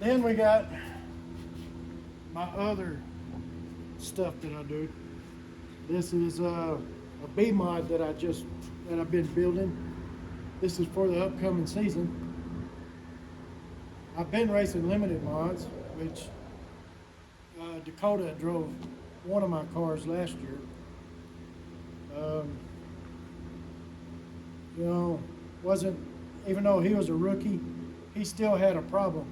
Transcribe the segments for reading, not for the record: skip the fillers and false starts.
Then we got my other stuff that I do. This is a B mod that I've been building. This is for the upcoming season. I've been racing limited mods, which Dakota drove one of my cars last year. Um, you know, wasn't even though he was a rookie, he still had a problem.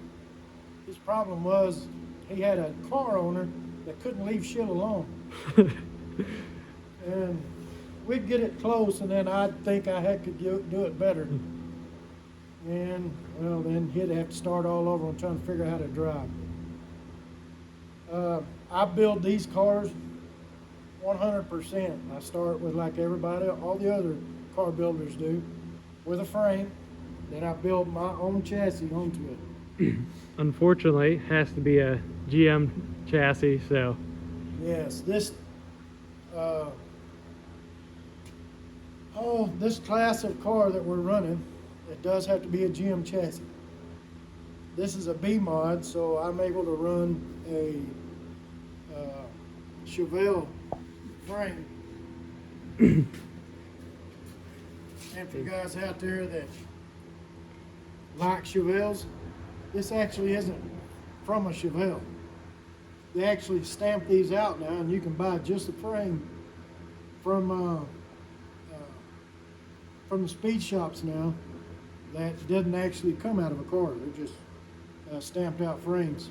His problem was he had a car owner that couldn't leave shit alone. And we'd get it close, and then I'd think could do it better. And, well, then he'd have to start all over and trying to figure out how to drive. I build these cars 100%. I start with, like everybody, all the other car builders do, with a frame. Then I build my own chassis onto it. Unfortunately, it has to be a GM chassis, so. Yes, this class of car that we're running, it does have to be a GM chassis. This is a B mod, so I'm able to run a Chevelle frame. And for you guys out there that like Chevelles, this actually isn't from a Chevelle. They actually stamp these out now, and you can buy just the frame from the speed shops now. That doesn't actually come out of a car. They're just stamped out frames.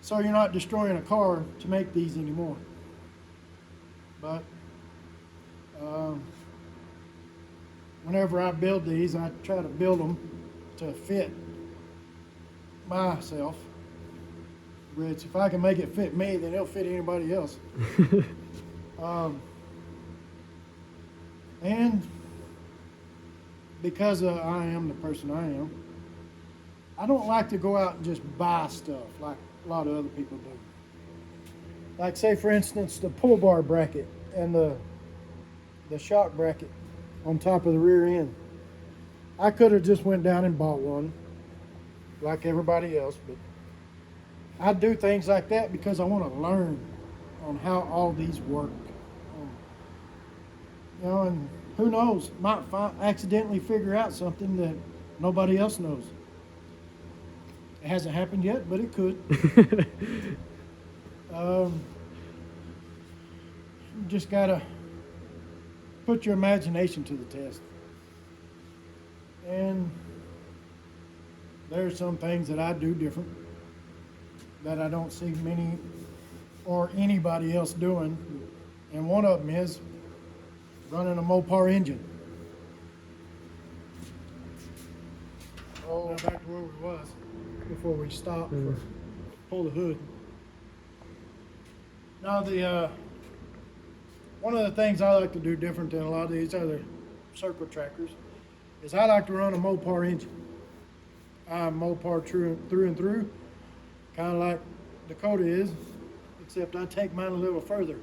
So you're not destroying a car to make these anymore. But whenever I build these, I try to build them to fit myself. Which, if I can make it fit me, then it'll fit anybody else. And because I am the person I am, I don't like to go out and just buy stuff like a lot of other people do. Like, say for instance, the pull bar bracket and the shock bracket on top of the rear end. I could have just went down and bought one like everybody else, but I do things like that because I want to learn on how all these work. You know, and who knows, might accidentally figure out something that nobody else knows. It hasn't happened yet, but it could. You just gotta put your imagination to the test. And there's some things that I do different that I don't see many or anybody else doing. And one of them is running a Mopar engine. Now back to where we was before we stopped for pull the hood. Now one of the things I like to do different than a lot of these other circle trackers is I like to run a Mopar engine. I'm Mopar through and through, kind of like Dakota is, except I take mine a little further.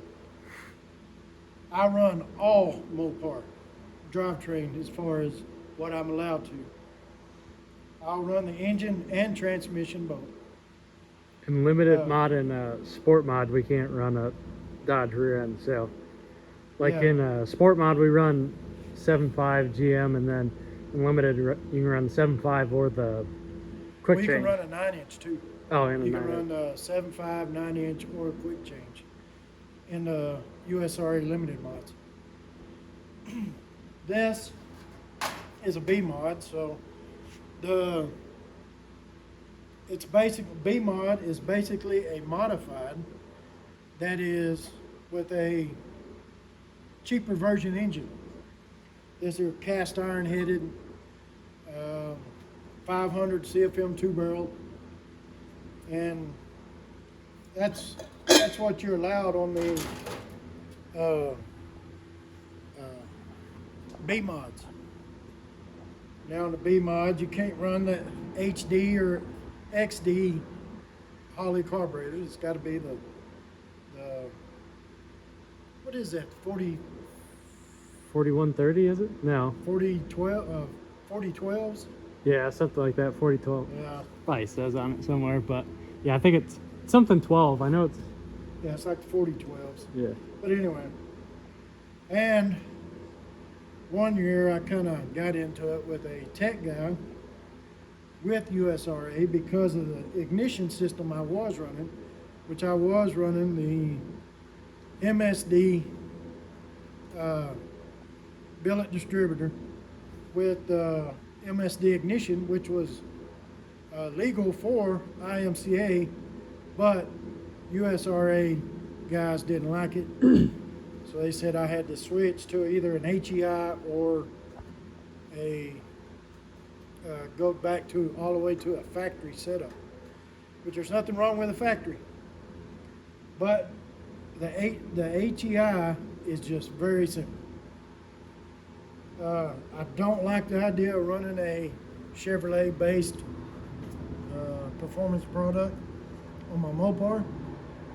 I run all Mopar drivetrain as far as what I'm allowed to. I'll run the engine and transmission both. In limited mod and sport mod, we can't run a Dodge rear end. So, like in sport mod, we run 7.5 GM, and then in limited, you can run the 7.5 or the quick change. You can run a 9-inch too. Oh, and you can run the 7.5, 9-inch, or a quick change in the USRA limited mods. This is a B mod, so B mod is basically a modified that is with a cheaper version engine. This is a cast iron headed 500 CFM 2-barrel, and that's what you're allowed on the B mods. Now in the B mods, you can't run the HD or XD Holley carburetors. It's got to be the what is that, 4130, is it? No. 4012s. Yeah, something like that. 4012. Yeah, Probably says on it somewhere, but yeah, I think it's something 12. I know it's yeah, it's like the 4012s. yeah. But anyway, and one year I kind of got into it with a tech guy with USRA because of the ignition system I was running, which I was running the MSD billet distributor with MSD ignition, which was legal for IMCA, but USRA guys didn't like it. So they said I had to switch to either an HEI or a go back to all the way to a factory setup, which there's nothing wrong with a factory. But the HEI is just very simple. I don't like the idea of running a Chevrolet-based performance product on my Mopar,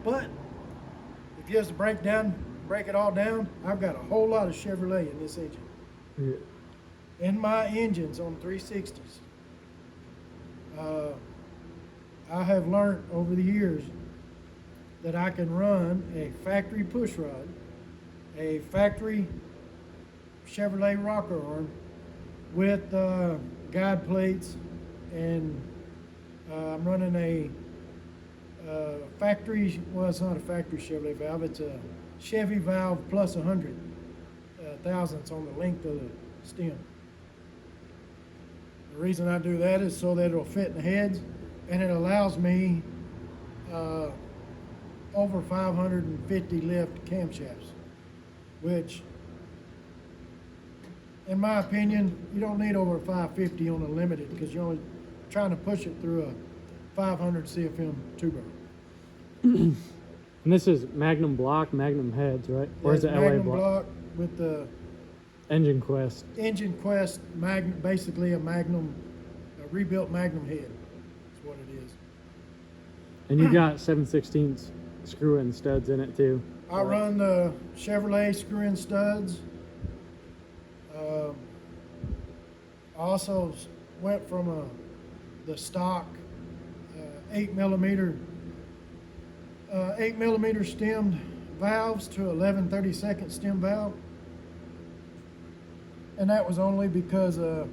but if you have to break it all down, I've got a whole lot of Chevrolet in this engine. Yeah. In my engines on 360s. I have learned over the years that I can run a factory push rod, a factory Chevrolet rocker arm with guide plates, and I'm running a factory, well, it's not a factory Chevrolet valve, it's a Chevy valve plus 100 thousandths on the length of the stem. The reason I do that is so that it'll fit in the heads, and it allows me over 550 lift camshafts, which, in my opinion, you don't need over 550 on a limited because you're only trying to push it through a 500 CFM two-burner. And this is Magnum block, Magnum heads, right? Or is it LA Magnum block? block with the Engine Quest. Engine Quest Magnum, basically a Magnum, a rebuilt Magnum head. That's what it is. And you got 7/16 screw-in studs in it too. I run the Chevrolet screw-in studs. I also went from the stock 8mm stemmed valves to 11/32 stem valve, and that was only because out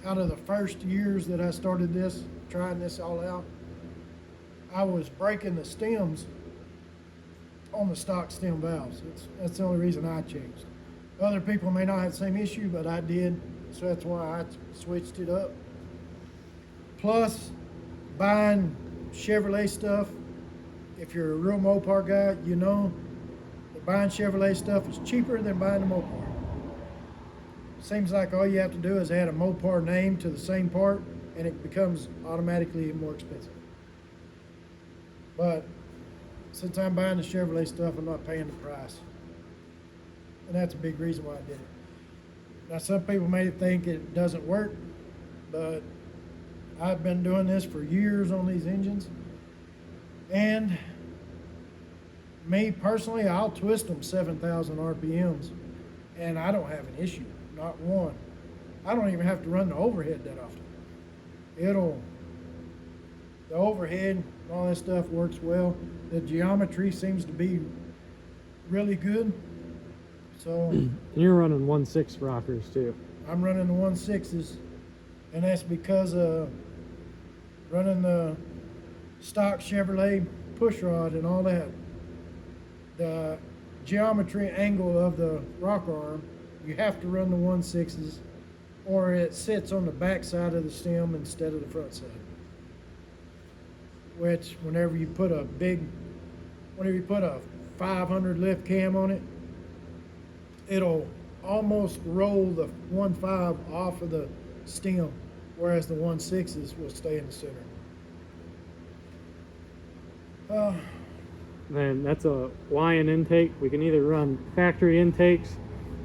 of the first years that I started this, trying this all out, I was breaking the stems on the stock stem valves. That's the only reason I changed. Other people may not have the same issue, but I did, so that's why I switched it up. Plus, buying Chevrolet stuff, if you're a real Mopar guy, you know that buying Chevrolet stuff is cheaper than buying a Mopar. Seems like all you have to do is add a Mopar name to the same part, and it becomes automatically more expensive. But since I'm buying the Chevrolet stuff, I'm not paying the price. And that's a big reason why I did it. Now, some people may think it doesn't work, but I've been doing this for years on these engines. And me personally, I'll twist them 7,000 RPMs, and I don't have an issue, not one. I don't even have to run the overhead that often. The overhead and all that stuff works well. The geometry seems to be really good. So You're running 1/6 rockers too. I'm running the 1/6s, and that's because running the stock Chevrolet push rod and all that, the geometry angle of the rocker arm, you have to run the 1/6s, or it sits on the back side of the stem instead of the front side. Which, whenever you put a 500 lift cam on it, it'll almost roll the 1.5 off of the stem, whereas the 1/6s will stay in the center. Then that's a Wyen intake. We can either run factory intakes,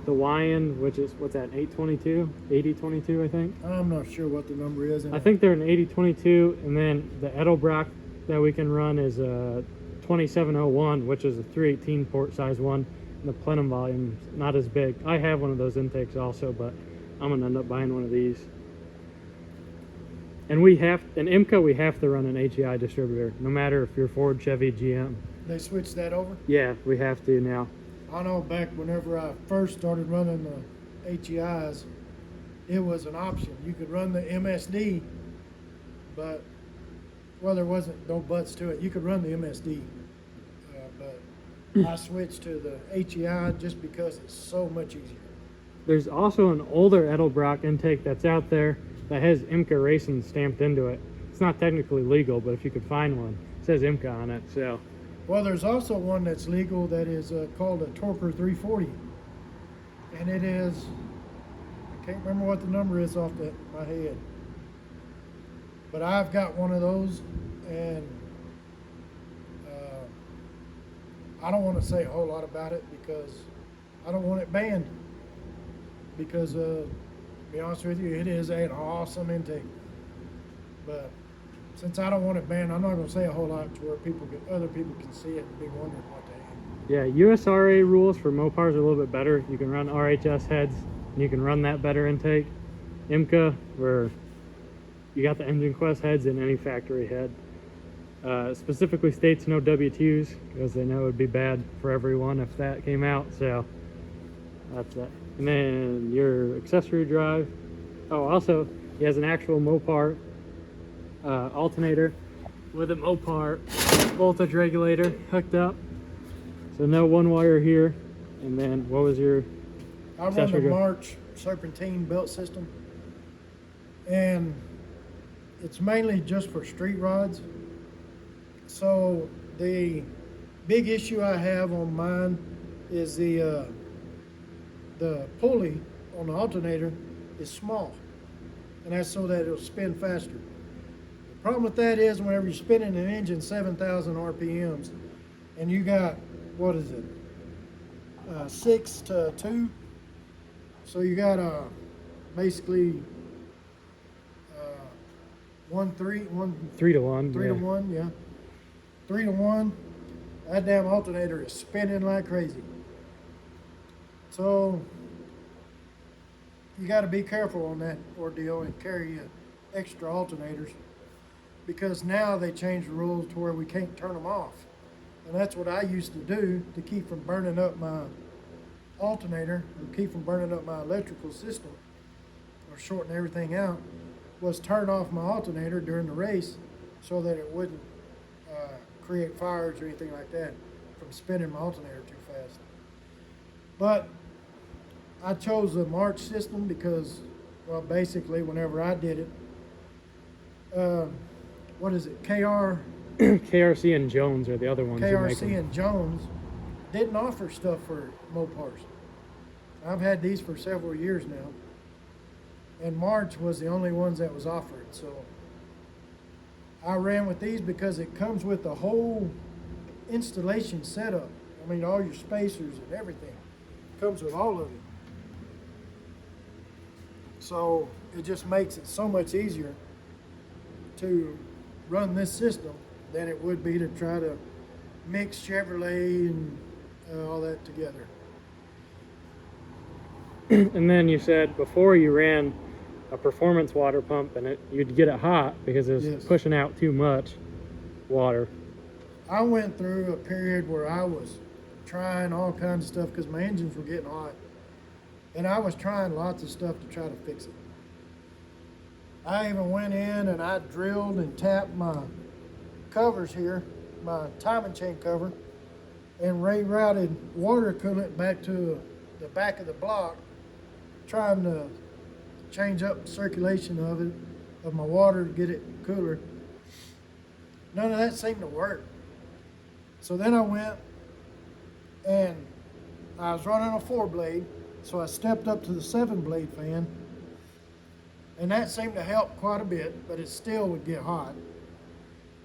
the Wyen, which is, what's that, 822? 8022, I think? I'm not sure what the number is. I think they're an 8022, and then the Edelbrock that we can run is a 2701, which is a 318 port size one. And the plenum volume's not as big. I have one of those intakes also, but I'm gonna end up buying one of these. And in IMCA, we have to run an HEI distributor, no matter if you're Ford, Chevy, GM. They switched that over? Yeah, we have to now. I know back whenever I first started running the HEIs, it was an option. You could run the MSD, but, well, there wasn't no buts to it. You could run the MSD, but I switched to the HEI just because it's so much easier. There's also an older Edelbrock intake that's out there that has IMCA Racing stamped into it. It's not technically legal, but if you could find one, it says IMCA on it. So, well, there's also one that's legal that is called a Torper 340, and it is, I can't remember what the number is off my head, but I've got one of those, and I don't want to say a whole lot about it because I don't want it banned. Because, to be honest with you, it is an awesome intake. But since I don't want it banned, I'm not going to say a whole lot to where other people can see it and be wondering what they have. Yeah, USRA rules for Mopars are a little bit better. You can run RHS heads, and you can run that better intake. IMCA, where you got the Engine Quest heads in any factory head. Specifically states no W2s, because they know it would be bad for everyone if that came out. So that's that. And then your accessory drive. Oh, also, he has an actual Mopar alternator with a Mopar voltage regulator hooked up. So no one wire here. And then what was your I run the March serpentine belt system. And it's mainly just for street rods. So the big issue I have on mine is the pulley on the alternator is small, and that's so that it'll spin faster. The problem with that is whenever you're spinning an engine 7,000 RPMs and you got, what is it, 6 to 2, so you got basically 3 to 1. 3 to 1, yeah. 3 to 1, that damn alternator is spinning like crazy. So you got to be careful on that ordeal and carry extra alternators, because now they changed the rules to where we can't turn them off. And that's what I used to do to keep from burning up my alternator, or keep from burning up my electrical system, or shorting everything out, was turn off my alternator during the race so that it wouldn't create fires or anything like that from spinning my alternator too fast. But I chose the March system because, well, basically whenever I did it, what is it, KRC and Jones are the other ones. KRC and Jones didn't offer stuff for Mopars. I've had these for several years now, and March was the only ones that was offered. So I ran with these because it comes with the whole installation setup. I mean, all your spacers and everything comes with all of it. So it just makes it so much easier to run this system than it would be to try to mix Chevrolet and all that together. And then you said before you ran a performance water pump and you'd get it hot because it was pushing out too much water. I went through a period where I was trying all kinds of stuff because my engines were getting hot. And I was trying lots of stuff to try to fix it. I even went in and I drilled and tapped my covers here, my timing chain cover, and rerouted water coolant back to the back of the block, trying to change up the circulation of my water to get it cooler. None of that seemed to work. So then I went and I was running a 4-blade, so I stepped up to the 7-blade fan, and that seemed to help quite a bit, but it still would get hot.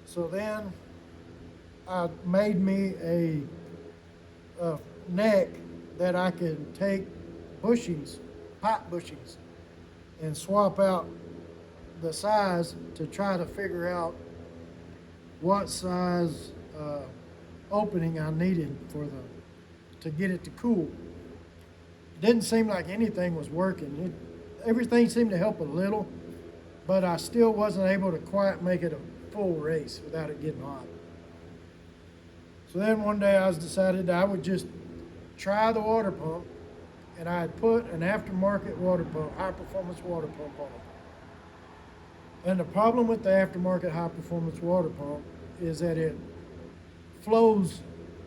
So then I made me a neck that I could take bushings, pipe bushings, and swap out the size to try to figure out what size opening I needed to get it to cool. Didn't seem like anything was working. Everything seemed to help a little, but I still wasn't able to quite make it a full race without it getting hot. So then one day I decided I would just try the water pump, and I had put an aftermarket water pump, high performance water pump on it. And the problem with the aftermarket high performance water pump is that it flows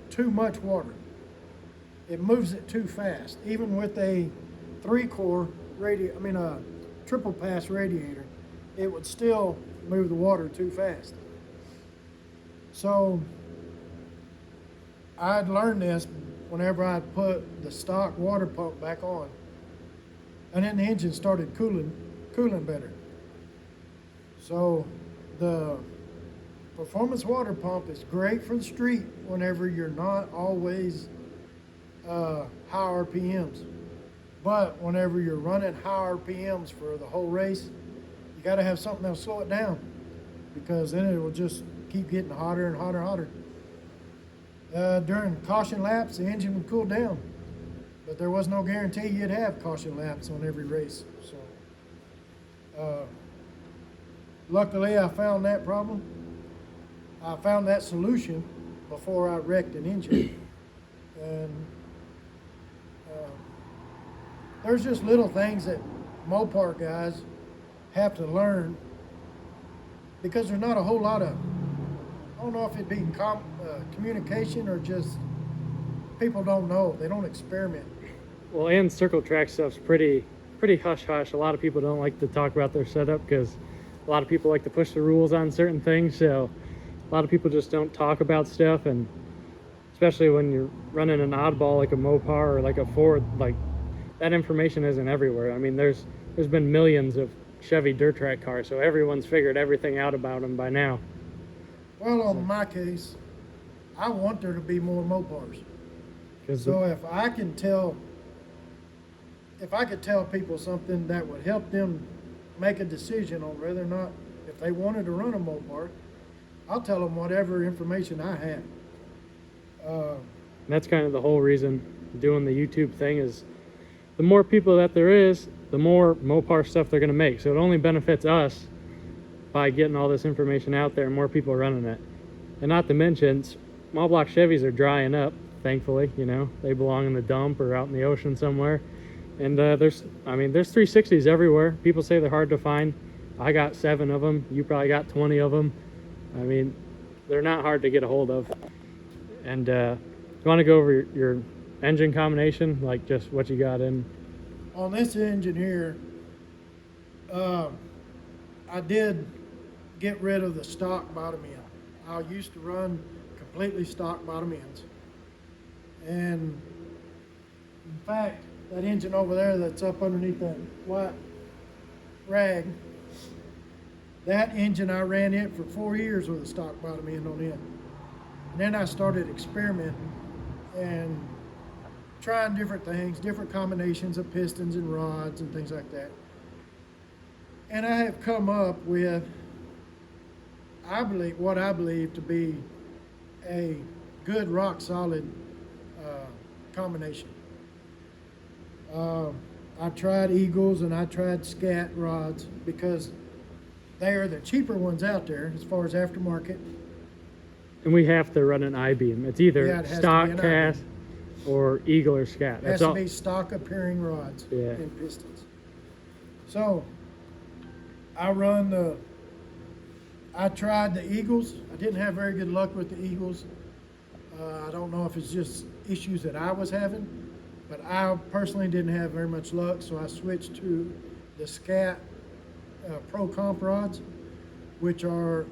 too much water. It moves it too fast. Even with a triple pass radiator, it would still move the water too fast. So I'd learned this whenever I'd put the stock water pump back on, and then the engine started cooling better. So the performance water pump is great for the street whenever you're not always high RPMs. But whenever you're running high RPMs for the whole race, you got to have something that'll slow it down, because then it will just keep getting hotter and hotter and hotter. During caution laps, the engine would cool down, but there was no guarantee you'd have caution laps on every race. So luckily I found that problem. I found that solution before I wrecked an engine. And there's just little things that Mopar guys have to learn, because there's not a whole lot of, I don't know if it'd be communication or just people don't know. They don't experiment. Well, and circle track stuff's pretty hush hush. A lot of people don't like to talk about their setup because a lot of people like to push the rules on certain things. So a lot of people just don't talk about stuff, and especially when you're running an oddball like a Mopar or like a Ford, like that information isn't everywhere. I mean, there's been millions of Chevy dirt track cars, so everyone's figured everything out about them by now. Well, on my case, I want there to be more Mopars. So if I could tell people something that would help them make a decision on whether or not, if they wanted to run a Mopar, I'll tell them whatever information I have. That's kind of the whole reason doing the YouTube thing is, the more people that there is, the more Mopar stuff they're going to make. So it only benefits us by getting all this information out there and more people running it. And not to mention, small block Chevys are drying up, thankfully. You know, they belong in the dump or out in the ocean somewhere. And there's 360s everywhere. People say they're hard to find. I got 7 of them. You probably got 20 of them. I mean, they're not hard to get a hold of. And you want to go over your engine combination, like just what you got in? On this engine here, I did get rid of the stock bottom end. I used to run completely stock bottom ends. And in fact, that engine over there that's up underneath that white rag, that engine I ran it for 4 years with a stock bottom end on it. And then I started experimenting and trying different things, different combinations of pistons and rods and things like that. And I have come up with, what I believe to be a good rock solid combination. I tried Eagles and I tried Scat rods because they are the cheaper ones out there as far as aftermarket. And we have to run an I-beam. It's either stock cast or Eagle or Scat. It has to be stock appearing rods and pistons. So I tried the Eagles. I didn't have very good luck with the Eagles. I don't know if it's just issues that I was having, but I personally didn't have very much luck, so I switched to the Scat Pro Comp rods, which are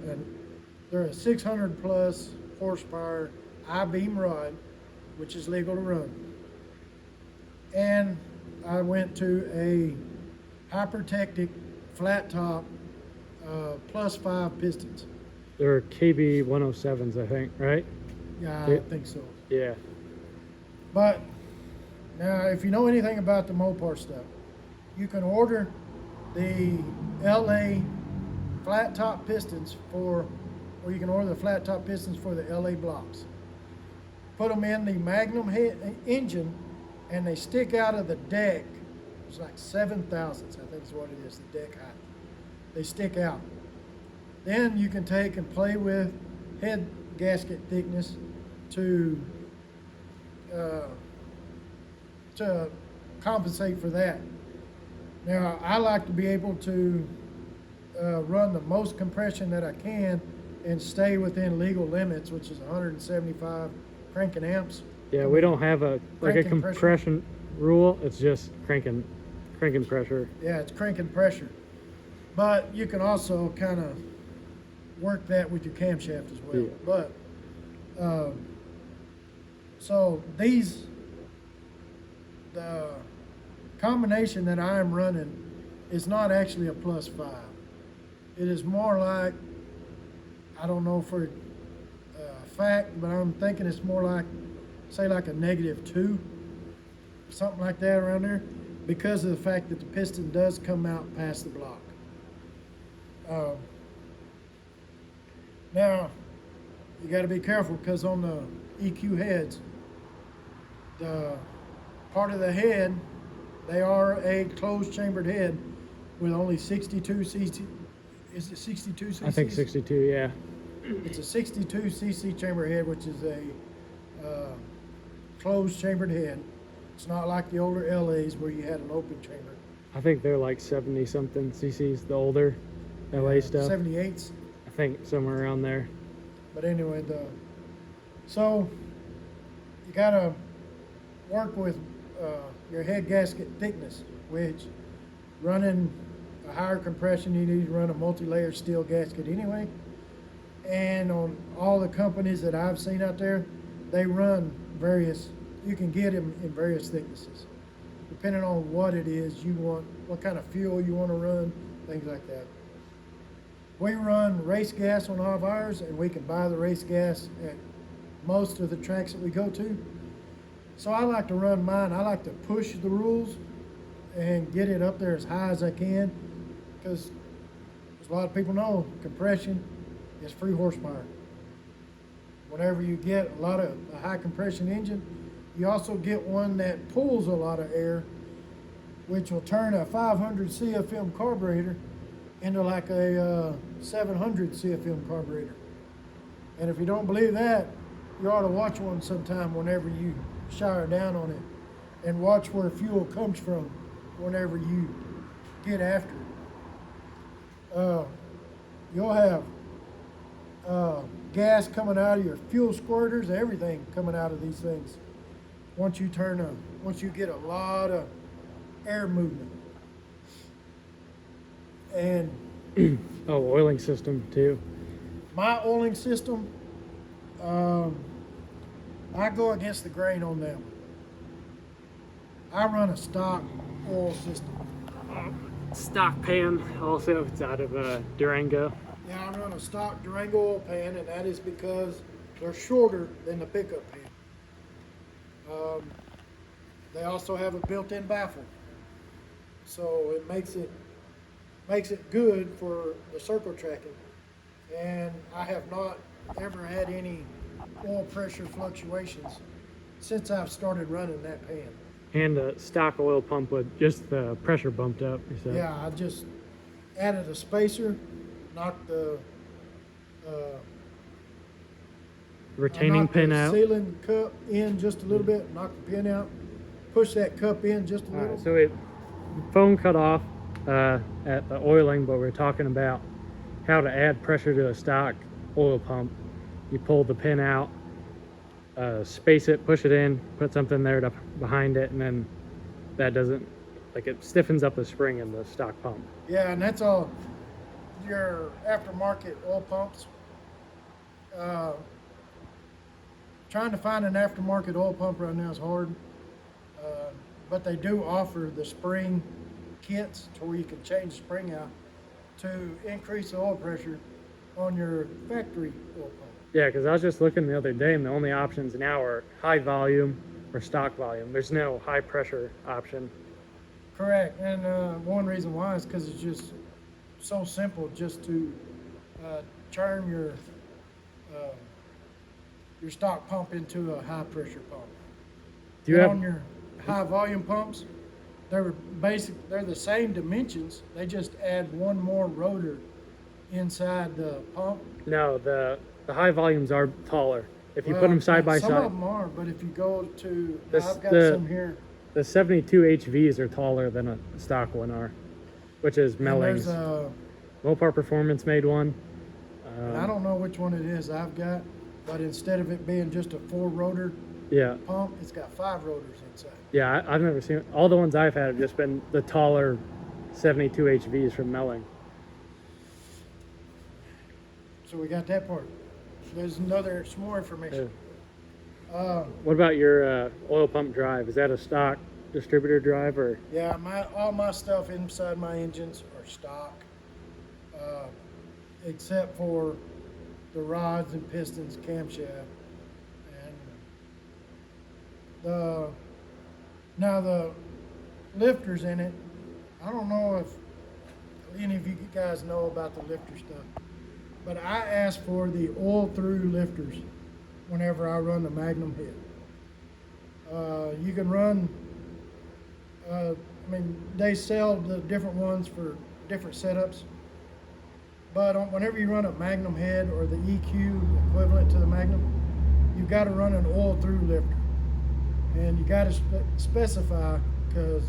they're a 600 plus horsepower I-beam rod, which is legal to run. And I went to a Hypertechnic flat top +5 pistons. They're KB 107s, I think, right? Yeah, I think so. Yeah. But now, if you know anything about the Mopar stuff, you can order the LA flat top pistons or you can order the flat top pistons for the LA blocks. Put them in the Magnum engine, and they stick out of the deck. It's like 7 thousandths, I think is what it is, the deck height. they stick out. Then you can take and play with head gasket thickness to uh, to compensate for that. Now, I like to be able to run the most compression that I can and stay within legal limits, which is 175 cranking amps. Yeah, we don't have a Cranking compression rule. It's just cranking pressure. Yeah, it's cranking pressure. But you can also kind of work that with your camshaft as well. Yeah. But so the combination that I am running is not actually a +5. It is more like, I don't know for a fact, but I'm thinking it's more like, say like a -2, something like that around there, because of the fact that the piston does come out past the block. Now, you got to be careful because on the EQ heads, the part of the head, they are a closed chambered head with only 62 cc. Is it 62 cc? I think 62, yeah. It's a 62 cc chamber head, which is a closed chambered head. It's not like the older LAs where you had an open chamber. I think they're like 70 something cc's, the older LA stuff. 78s. I think somewhere around there. But anyway, so you gotta work with your head gasket thickness, which running a higher compression, you need to run a multi-layer steel gasket anyway. And on all the companies that I've seen out there, they run various, you can get them in various thicknesses, depending on what it is you want, what kind of fuel you want to run, things like that. We run race gas on all of ours, and we can buy the race gas at most of the tracks that we go to. So I like to run mine. I like to push the rules and get it up there as high as I can, because as a lot of people know, compression is free horsepower. Whenever you get a lot of a high compression engine, you also get one that pulls a lot of air, which will turn a 500 CFM carburetor into like a 700 CFM carburetor. And if you don't believe that, you ought to watch one sometime whenever you shower down on it, and watch where fuel comes from whenever you get after it. You'll have gas coming out of your fuel squirters, everything coming out of these things. Once you get a lot of air movement. And Oh, oiling system too. my oiling system, I go against the grain on them. I run a stock oil system. Stock pan also, it's out of Durango. Yeah, I run a stock Durango oil pan, and that is because they're shorter than the pickup pan. They also have a built-in baffle, so it makes it good for the circle tracking. And I have not ever had any oil pressure fluctuations since I've started running that pan. And a stock oil pump with just the pressure bumped up, you said. Yeah, I just added a spacer, knocked the Retaining pin out. sealing cup in just a little bit, knock the pin out, push that cup in just a All little. right, so phone cut off at the oiling, but we're talking about how to add pressure to a stock oil pump. You pull the pin out, space it, push it in, put something there behind it, and then that doesn't, like, it stiffens up the spring in the stock pump. Yeah, and that's all your aftermarket oil pumps. Trying to find an aftermarket oil pump right now is hard, but they do offer the spring kits to where you can change the spring out to increase the oil pressure on your factory oil pump. Yeah, because I was just looking the other day, and the only options now are high volume or stock volume. There's no high pressure option. Correct, and one reason why is because it's just so simple just to turn your stock pump into a high pressure pump. Do you And have on your high volume pumps, they're they're the same dimensions. They just add one more rotor inside the pump. No, the high volumes are taller. If you put Well, them side by some of side, them are, but if you go to, This- I've got the- some here. the 72 HVs are taller than a stock one are, which is And Melling's. there's a, Mopar Performance made one. and I don't know which one it is I've got, but instead of it being just a 4-rotor Yeah, pump, it's got 5 rotors inside. yeah, I've never seen it. All the ones I've had have just been the taller 72 HVs from Melling. So we got that part. There's some more information. What about your oil pump drive? Is that a stock distributor drive or? Yeah, all my stuff inside my engines are stock, except for the rods and pistons, camshaft, and now the lifters in it. I don't know if any of you guys know about the lifter stuff, but I ask for the oil-through lifters whenever I run the Magnum head. You can run. They sell the different ones for different setups, but whenever you run a Magnum head or the EQ equivalent to the Magnum, you've got to run an oil-through lifter, and you got to specify because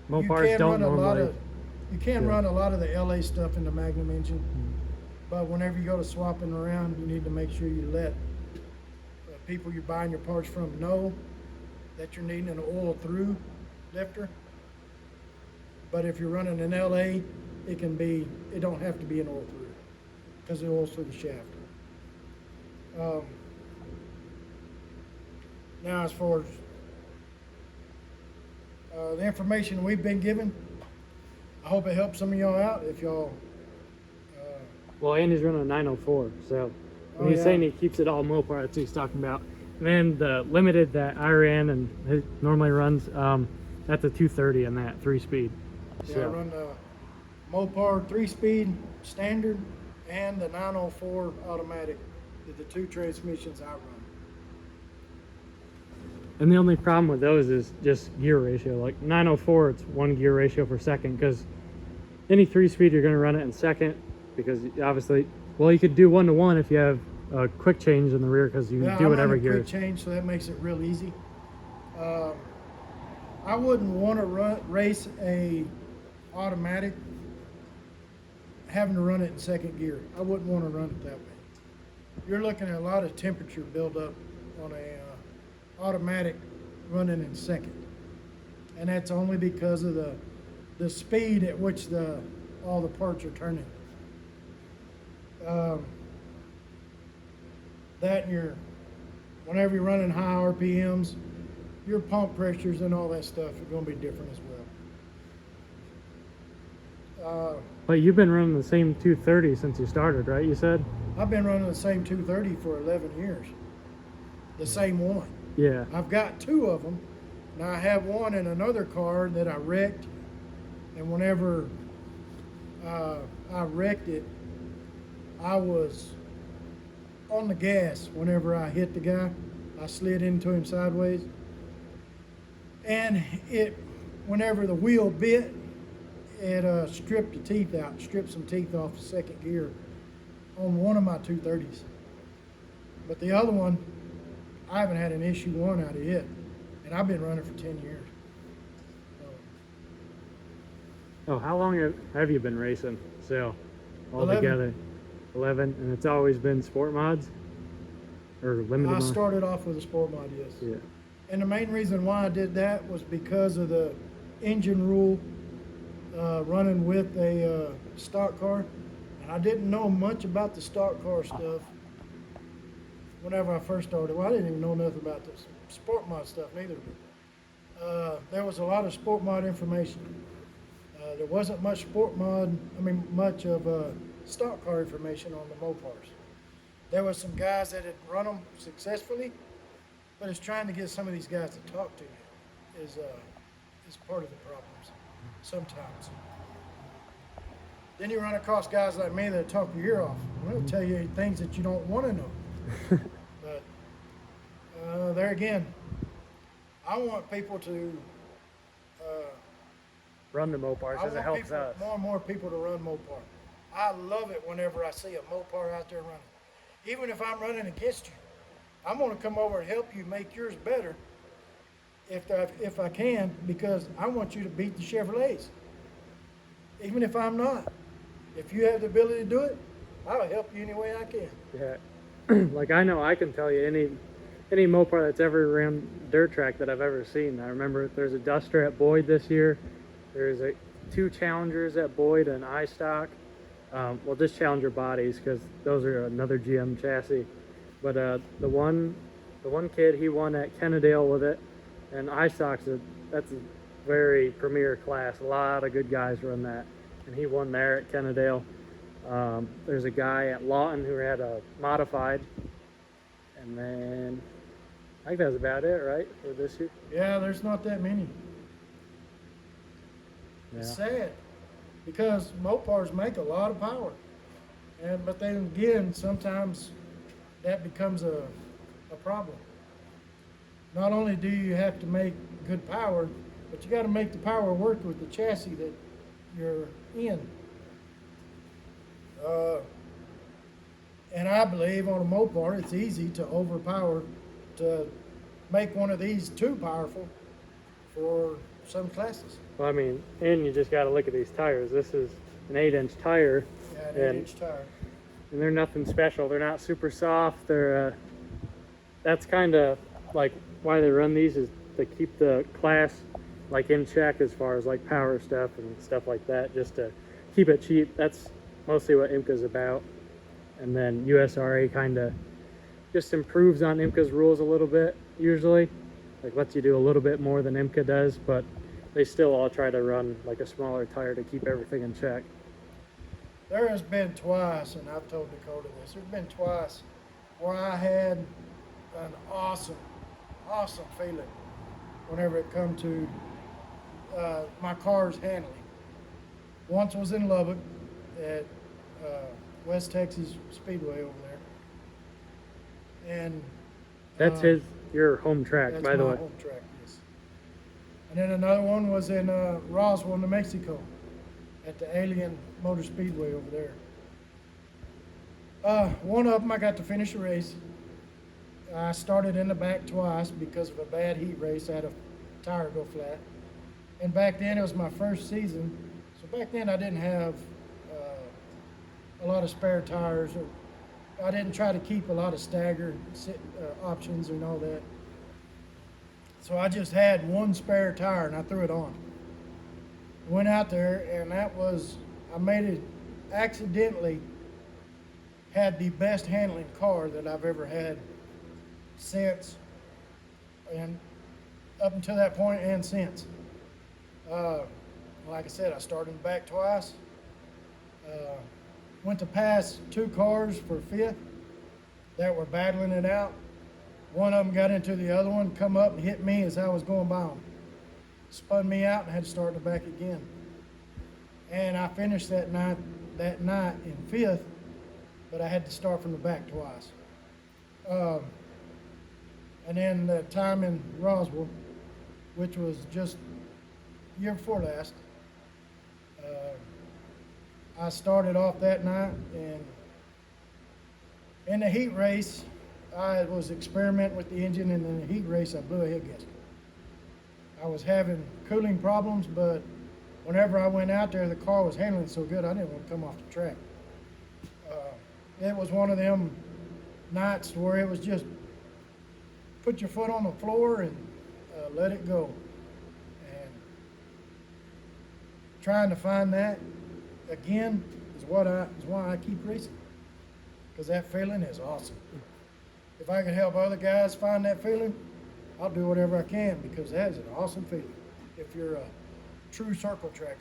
Mopars don't normally. You can run a lot of the LA stuff in the Magnum engine, but whenever you go to swapping around, you need to make sure you let people you're buying your parts from know that you're needing an oil-through lifter. But if you're running an LA, it don't have to be an oil-through because it oils through the shaft. Now, as far as the information we've been given, I hope it helps some of y'all out. If y'all, Well, Andy's running a 904, so when he's saying he keeps it all Mopar, that's what he's talking about. And then the limited that I ran and he normally runs, that's a 230 on that 3-speed. I run the Mopar 3-speed standard and the 904 automatic. They're the 2 transmissions I run. And the only problem with those is just gear ratio. Like 904, it's 1 gear ratio per second because any 3-speed you're going to run it in second because obviously, well, you could do 1-to-1 if you have a quick change in the rear because you can do whatever gear. Quick change, so that makes it real easy. I wouldn't want to race a automatic having to run it in second gear. I wouldn't want to run it that way. You're looking at a lot of temperature buildup on a automatic running in second, and that's only because of the speed at which all the parts are turning. That and whenever you're running high RPMs, your pump pressures and all that stuff are going to be different as well. But you've been running the same 230 since you started, right? You said? I've been running the same 230 for 11 years. The same one. Yeah. I've got 2 of them. Now I have one in another car that I wrecked, and whenever I wrecked it, I was on the gas. Whenever I hit the guy, I slid into him sideways, and whenever the wheel bit, it stripped the teeth out, stripped some teeth off the second gear on one of my 230s. But the other one, I haven't had an issue one out of it, and I've been running for 10 years. Oh, how long have you been racing? So, 11. altogether, 11, and it's always been sport mods or limited I mod? started off with a sport mod, yes. Yeah. And the main reason why I did that was because of the engine rule running with a stock car. And I didn't know much about the stock car stuff whenever I first started. Well, I didn't even know nothing about the sport mod stuff neither. But, there was a lot of sport mod information. There wasn't much much of stock car information on the Mopars. There was some guys that had run them successfully, but it's trying to get some of these guys to talk to you is part of the problems sometimes. Then you run across guys like me that talk your ear off. They'll tell you things that you don't want to know. But there again, I want people to. Run the Mopars I because it want helps people, us. more and more people to run Mopar. I love it whenever I see a Mopar out there running. Even if I'm running against you, I'm going to come over and help you make yours better if I can, because I want you to beat the Chevrolets. Even if I'm not. If you have the ability to do it, I'll help you any way I can. Yeah, like I know I can tell you any Mopar that's ever ran dirt track that I've ever seen. I remember there's a Duster at Boyd this year. There's two Challengers at Boyd and iStock. Well, just Challenger bodies because those are another GM chassis. But the one kid, he won at Kennedale with it, and that's a very premier class. A lot of good guys run that, and he won there at Kennedale. There's a guy at Lawton who had a modified, and then I think that's about it, right, for this year? Yeah, there's not that many. It's Yeah. sad because Mopars make a lot of power, but then again, sometimes that becomes a problem. Not only do you have to make good power, but you got to make the power work with the chassis that you're in. And I believe on a Mopar, it's easy to overpower, to make one of these too powerful for some classes. Well, I mean, and you just got to look at these tires. This is an 8-inch tire, Yeah, an and 8-inch tire. and they're nothing special. They're not super soft. They're that's kind of like why they run these, is to keep the class like in check as far as like power stuff and stuff like that, just to keep it cheap. That's mostly what IMCA's about. And then USRA kind of just improves on IMCA's rules a little bit, usually, like lets you do a little bit more than IMCA does, but they still all try to run like a smaller tire to keep everything in check. There has been twice, and I've told Dakota this, there's been twice where I had an awesome feeling whenever it come to my car's handling. Once was in Lubbock at West Texas Speedway over there. And That's your home track, that's by the my way. home track, yes. And then another one was in Roswell, New Mexico, at the Alien Motor Speedway over there. One of them I got to finish the race. I started in the back twice because of a bad heat race. I had a tire go flat. And back then it was my first season. So back then I didn't have a lot of spare tires, or I didn't try to keep a lot of stagger options and all that. So I just had one spare tire and I threw it on. Went out there, and I made it accidentally, had the best handling car that I've ever had since, and up until that point and since. Like I said, I started in the back twice. Went to pass two cars for fifth that were battling it out. One of them got into the other one, come up and hit me as I was going by them. Spun me out and had to start in the back again. And I finished that night in fifth, but I had to start from the back twice. And then the time in Roswell, which was just year before last, I started off that night, and in the heat race, I was experimenting with the engine, and in the heat race, I blew a head gasket. I was having cooling problems, but whenever I went out there, the car was handling so good, I didn't want to come off the track. It was one of them nights where it was just put your foot on the floor and let it go. And trying to find that again is why I keep racing, because that feeling is awesome. If I can help other guys find that feeling, I'll do whatever I can, because that is an awesome feeling if you're a true circle tracker.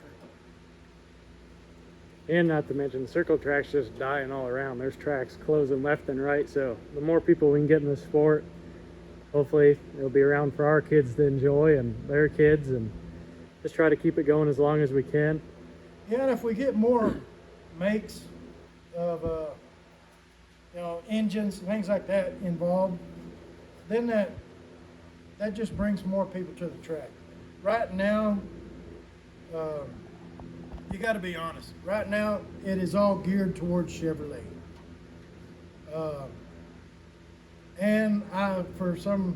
And not to mention, circle tracks just dying all around. There's tracks closing left and right, so the more people we can get in the sport, hopefully it'll be around for our kids to enjoy and their kids, and just try to keep it going as long as we can. Yeah, and if we get more makes of engines and things like that involved, then that that just brings more people to the track. Right now, you got to be honest. Right now, it is all geared towards Chevrolet. And for some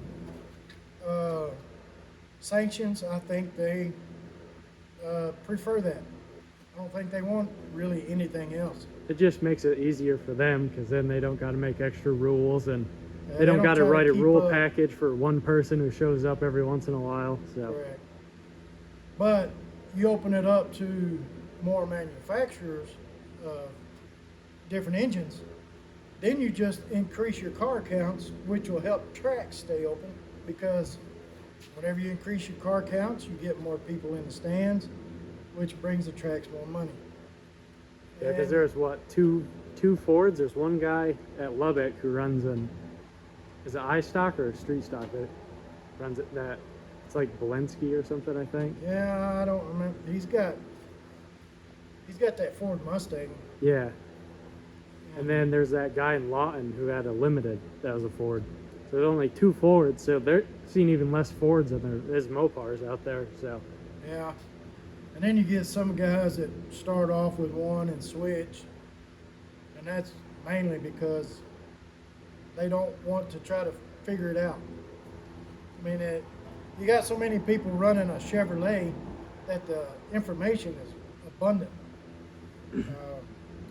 sanctions, I think they prefer that. I don't think they want really anything else. It just makes it easier for them because then they don't got to make extra rules, and Yeah, they don't got to try write a keep rule up. package for one person who shows up every once in a while. So Correct. But you open it up to more manufacturers of different engines, then you just increase your car counts, which will help tracks stay open, because whenever you increase your car counts, you get more people in the stands, which brings the tracks more money. yeah, because And- there's what, two Fords. There's one guy at Lubbock who runs is it iStock or street stock that runs it, that it's like Bolensky or something, I think. Yeah, I don't remember. He's got that Ford Mustang. Yeah. And then there's that guy in Lawton who had a Limited that was a Ford. So there's only 2 Fords, so they're seeing even less Fords than there is Mopars out there. So Yeah. And then you get some guys that start off with one and switch. And that's mainly because they don't want to try to figure it out. I mean, you got so many people running a Chevrolet that the information is abundant.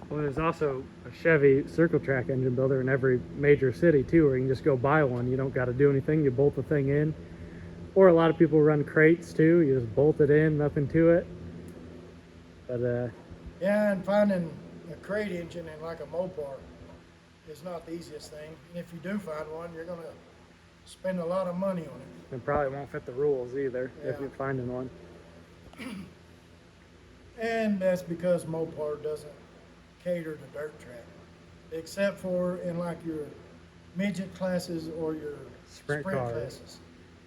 well, there's also a Chevy Circle Track engine builder in every major city too, where you can just go buy one. You don't got to do anything. You bolt the thing in. Or a lot of people run crates too. You just bolt it in, nothing to it. But Yeah, and finding a crate engine in like a Mopar is not the easiest thing. And if you do find one, you're going to spend a lot of money on it. it probably won't fit the rules either if Yeah. you're finding one. And that's because Mopar doesn't cater to dirt track, except for in like your midget classes or your Sprint sprint cars. classes.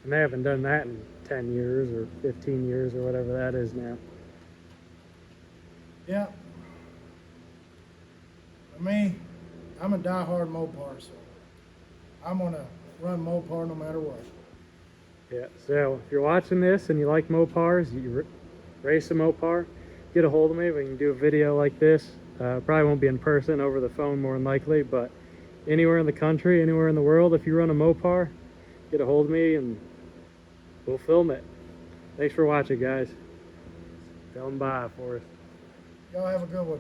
And they haven't done that in 10 years or 15 years or whatever that is now. Yeah. For me, I'm a diehard Mopar, so I'm gonna run Mopar no matter what. Yeah, so if you're watching this and you like Mopars, you race a Mopar, get a hold of me. We can do a video like this. Probably won't be in person, over the phone more than likely, but anywhere in the country, anywhere in the world, if you run a Mopar, get a hold of me and we'll film it. Thanks for watching, guys. Tell them bye, Forrest. Y'all have a good one.